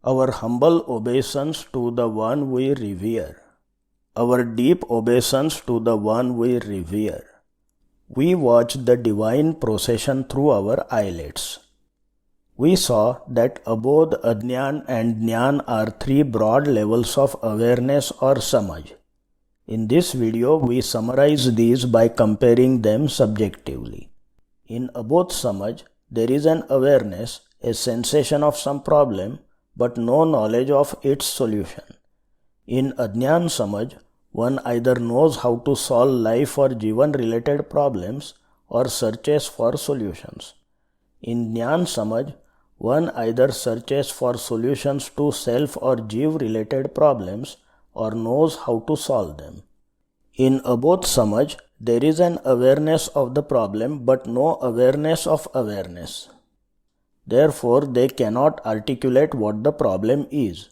Our humble obeisance to the one we revere. Our deep obeisance to the one we revere. We watched the divine procession through our eyelids. We saw that Abodh, Ajnan and Jnana are three broad levels of awareness or samaj. In this video, we summarize these by comparing them subjectively. In Abodh samaj, there is an awareness, a sensation of some problem, but no knowledge of its solution. In Ajnan samaj, one either knows how to solve life or Jivan related problems or searches for solutions. In Jnana samaj, one either searches for solutions to self or Jiv related problems or knows how to solve them. In Abodh samaj, there is an awareness of the problem but no awareness of awareness. Therefore, they cannot articulate what the problem is.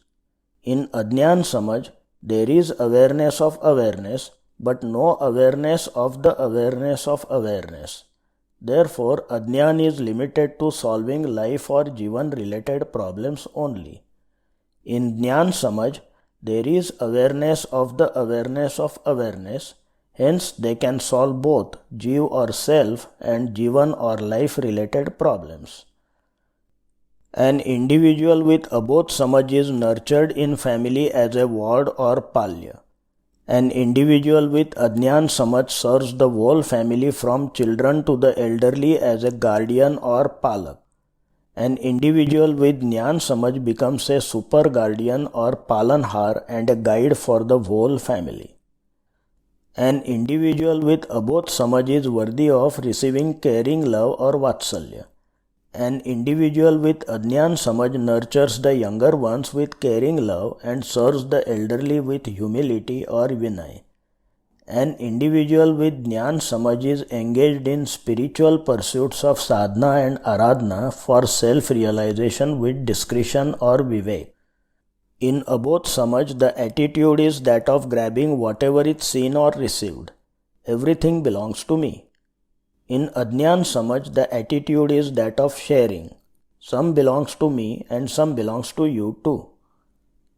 In Ajnan samaj, there is awareness of awareness but no awareness of the awareness of awareness. Therefore, Ajnan is limited to solving life or Jivan related problems only. In Jnana samaj, there is awareness of the awareness of awareness, hence they can solve both Jiv or self and Jivan or life related problems. An individual with Abodh samaj is nurtured in family as a ward or palya. An individual with Ajnan samaj serves the whole family from children to the elderly as a guardian or palak. An individual with Jnana samaj becomes a super guardian or palanhar and a guide for the whole family. An individual with Abodh samaj is worthy of receiving caring love or vatsalya. An individual with Ajnan samaj nurtures the younger ones with caring love and serves the elderly with humility or vinay. An individual with Jnana samaj is engaged in spiritual pursuits of sadhana and aradhana for self-realization with discretion or vivek. In Abodh samaj, the attitude is that of grabbing whatever is seen or received. Everything belongs to me. In Ajnan samaj, the attitude is that of sharing. Some belongs to me and some belongs to you too.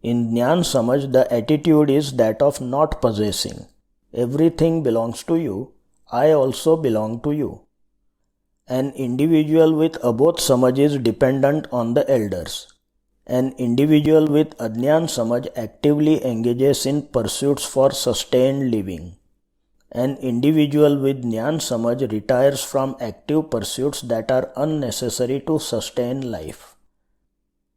In Jnana samaj, the attitude is that of not possessing. Everything belongs to you, I also belong to you. An individual with Abodh samaj is dependent on the elders. An individual with Ajnan samaj actively engages in pursuits for sustained living. An individual with Jnana samaj retires from active pursuits that are unnecessary to sustain life.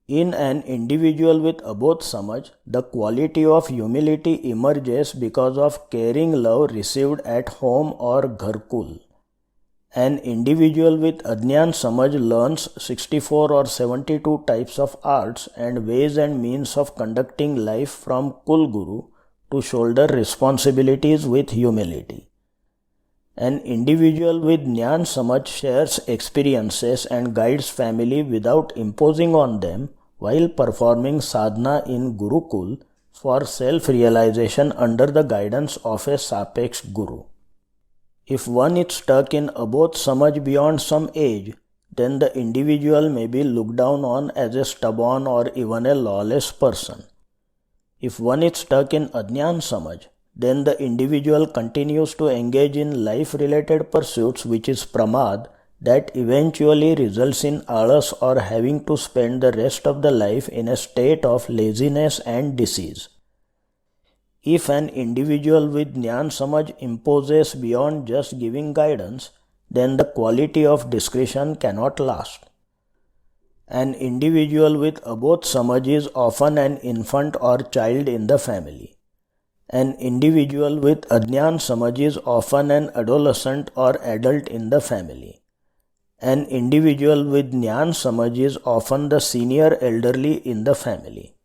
In an individual with Abodh samaj, the quality of humility emerges because of caring love received at home or gharkul. An individual with Ajnan samaj learns 64 or 72 types of arts and ways and means of conducting life from Kul Guru to shoulder responsibilities with humility. An individual with Jnana samaj shares experiences and guides family without imposing on them while performing sadhana in Gurukul for self-realization under the guidance of a Sapeksh Guru. If one is stuck in Abodh samaj beyond some age, then the individual may be looked down on as a stubborn or even a lawless person. If one is stuck in Ajnan samaj, then the individual continues to engage in life-related pursuits which is pramad that eventually results in alas or having to spend the rest of the life in a state of laziness and disease. If an individual with Jnana samaj imposes beyond just giving guidance, then the quality of discretion cannot last. An individual with Abodh samaj is often an infant or child in the family. An individual with Ajnan samaj is often an adolescent or adult in the family. An individual with Jnana samaj is often the senior elderly in the family.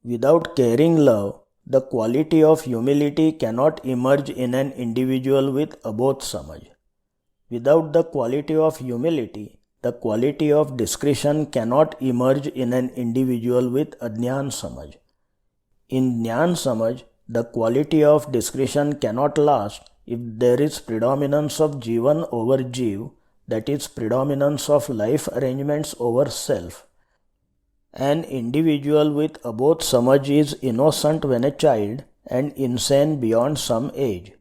Without caring love, the quality of humility cannot emerge in an individual with Abodh samaj. Without the quality of humility, the quality of discretion cannot emerge in an individual with Ajnan samaj. In Jnana samaj, the quality of discretion cannot last if there is predominance of Jivan over Jiv, that is predominance of life arrangements over self. An individual with abodh samajh is innocent when a child and insane beyond some age.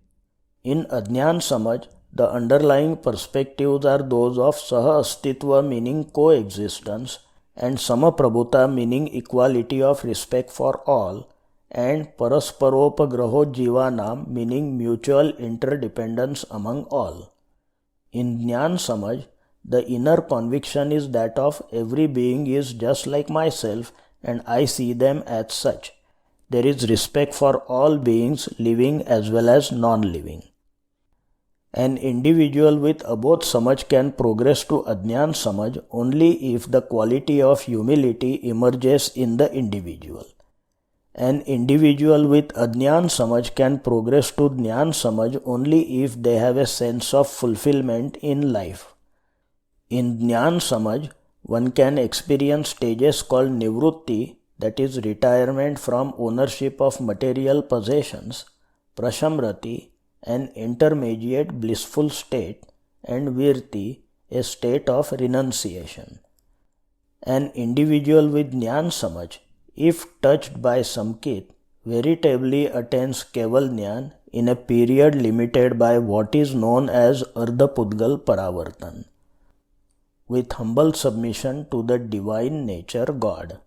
In Ajnan Samajh, the underlying perspectives are those of Sah-Astitva meaning coexistence and Samaprabhuta meaning equality of respect for all and Parasparopagraho Jivanam meaning mutual interdependence among all. In Jnan Samajh, the inner conviction is that of every being is just like myself and I see them as such. There is respect for all beings living as well as non-living. An individual with abodh samajh can progress to Ajnan Samajh only if the quality of humility emerges in the individual. An individual with Ajnan Samajh can progress to Jnan Samajh only if they have a sense of fulfillment in life. In Jnan Samajh, one can experience stages called Nivrutti, that is retirement from ownership of material possessions, Prashamrati, an intermediate blissful state, and Virti, a state of renunciation. An individual with Jnan Samajh, if touched by Samkit, veritably attains Keval Jnan in a period limited by what is known as Ardhapudgal Paravartan. With humble submission to the divine nature God.